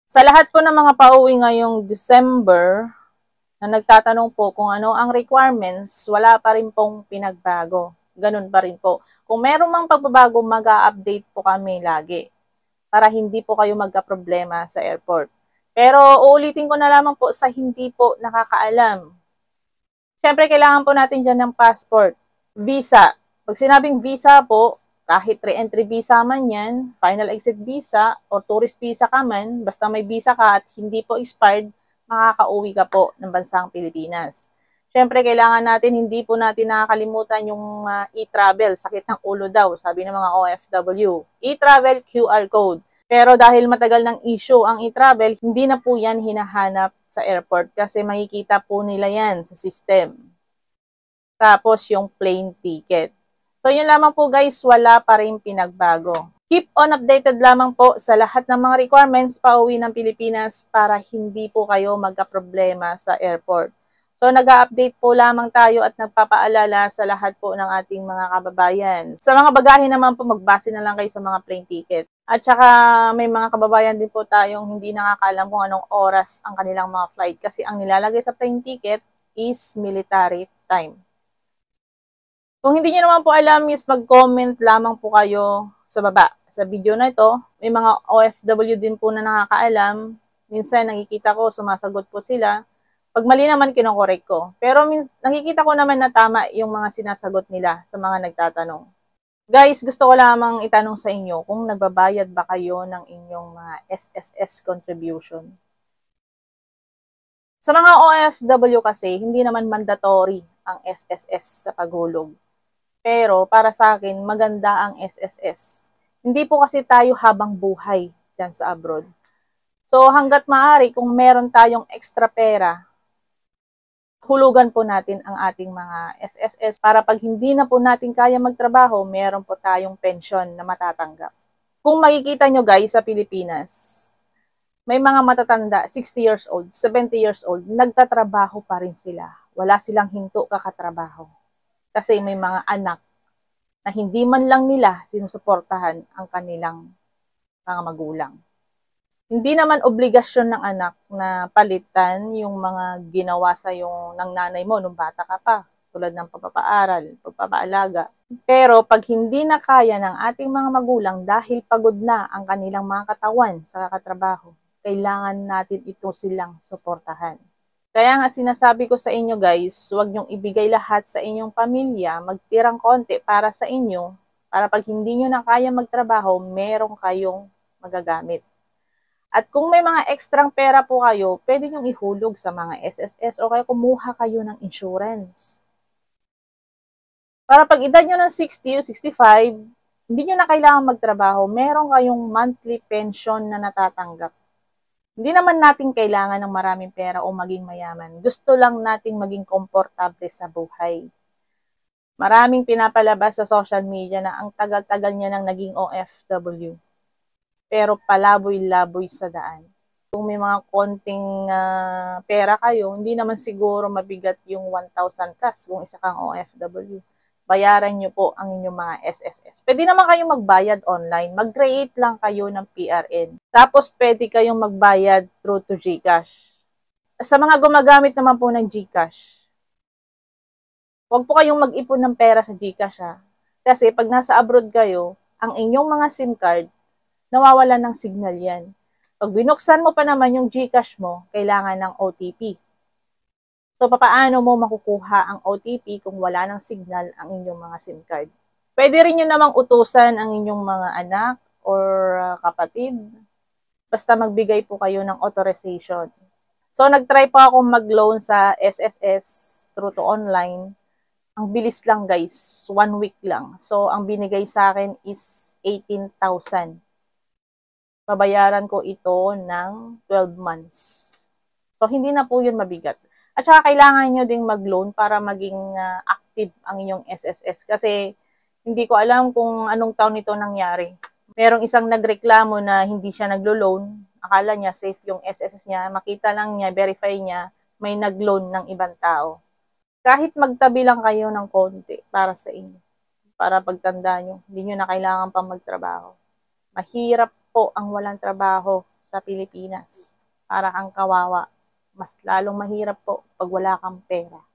Sa lahat po ng mga pauwi ngayong December na nagtatanong po kung ano ang requirements, wala pa rin pong pinagbago. Ganun pa rin po. Kung meron mang pagbabago, mag-a-update po kami lagi para hindi po kayo magka-problema sa airport. Pero uulitin ko na lamang po sa hindi po nakakaalam. Siyempre, kailangan po natin dyan ng passport, visa. Pag sinabing visa po, kahit re-entry visa man yan, final exit visa, o tourist visa ka man, basta may visa ka at hindi po expired, makakauwi ka po ng bansang Pilipinas. Siyempre, kailangan natin, hindi po natin nakakalimutan yung e-travel, sakit ng ulo daw, sabi ng mga OFW. E-travel QR code. Pero dahil matagal ng issue ang e-travel, hindi na po yan hinahanap sa airport kasi makikita po nila yan sa system. Tapos yung plane ticket. So yun lamang po guys, wala pa rin pinagbago. Keep on updated lamang po sa lahat ng mga requirements pauwi ng Pilipinas para hindi po kayo magka-problema sa airport. So nag-a-update po lamang tayo at nagpapaalala sa lahat po ng ating mga kababayan. Sa mga bagahe naman po, magbase na lang kayo sa mga plane ticket. At saka may mga kababayan din po tayong hindi nakakalam kung anong oras ang kanilang mga flight kasi ang nilalagay sa plane ticket is military time. Kung hindi nyo naman po alam is mag-comment lamang po kayo sa baba. Sa video na ito, may mga OFW din po na nakakaalam. Minsan nakikita ko, sumasagot po sila. Pag mali naman, kinokorek ko. Pero nakikita ko naman na tama yung mga sinasagot nila sa mga nagtatanong. Guys, gusto ko lamang itanong sa inyo kung nagbabayad ba kayo ng inyong mga SSS contribution. Sa mga OFW kasi, hindi naman mandatory ang SSS sa paghulog. Pero para sa akin, maganda ang SSS. Hindi po kasi tayo habang buhay dyan sa abroad. So hanggat maaari, kung meron tayong extra pera, hulugan po natin ang ating mga SSS para pag hindi na po natin kaya magtrabaho, meron po tayong pensyon na matatanggap. Kung makikita nyo guys sa Pilipinas, may mga matatanda, 60 years old, 70 years old, nagtatrabaho pa rin sila. Wala silang hinto kakatrabaho. Kasi may mga anak na hindi man lang nila sinusuportahan ang kanilang mga magulang. Hindi naman obligasyon ng anak na palitan yung mga ginawa sa yung ng nanay mo nung bata ka pa, tulad ng pagpapaaral, pagpapaalaga. Pero pag hindi na kaya ng ating mga magulang dahil pagod na ang kanilang mga katawan sa kakatrabaho, kailangan natin ito silang suportahan. Kaya nga sinasabi ko sa inyo guys, huwag niyong ibigay lahat sa inyong pamilya, magtirang konti para sa inyo, para pag hindi nyo na kaya magtrabaho, meron kayong magagamit. At kung may mga ekstrang pera po kayo, pwede nyong ihulog sa mga SSS o kaya kumuha kayo ng insurance. Para pag edad nyo ng 60 o 65, hindi nyo na kailangan magtrabaho, meron kayong monthly pension na natatanggap. Hindi naman natin kailangan ng maraming pera o maging mayaman. Gusto lang nating maging komportable sa buhay. Maraming pinapalabas sa social media na ang tagal-tagal niya nang naging OFW. Pero palaboy-laboy sa daan. Kung may mga konting pera kayo, hindi naman siguro mabigat yung 1,000 kas kung isa kang OFW. Bayaran nyo po ang inyong mga SSS. Pwede naman kayong magbayad online. Mag-create lang kayo ng PRN. Tapos pwede kayong magbayad through to GCash. Sa mga gumagamit naman po ng GCash, huwag po kayong mag-ipon ng pera sa GCash ha. Kasi pag nasa abroad kayo, ang inyong mga SIM card, nawawalan ng signal yan. Pag binuksan mo pa naman yung GCash mo, kailangan ng OTP. So, papaano mo makukuha ang OTP kung wala ng signal ang inyong mga SIM card? Pwede rin nyo namang utusan ang inyong mga anak or kapatid. Basta magbigay po kayo ng authorization. So, nag-try po akong mag-loan sa SSS through to online. Ang bilis lang guys, 1 week lang. So, ang binigay sa akin is 18,000. Babayaran ko ito ng 12 months. So, hindi na po yun mabigat. At saka kailangan nyo ding mag-loan para maging active ang inyong SSS. Kasi hindi ko alam kung anong taon ito nangyari. Merong isang nagreklamo na hindi siya naglo-loan. Akala niya safe yung SSS niya. Makita lang niya, verify niya, may nag-loan ng ibang tao. Kahit magtabi lang kayo ng konti para sa inyo. Para pagtanda nyo, hindi nyo na kailangan pang magtrabaho. Mahirap po ang walang trabaho sa Pilipinas. Para kang kawawa. Mas lalong mahirap po pag wala kang pera.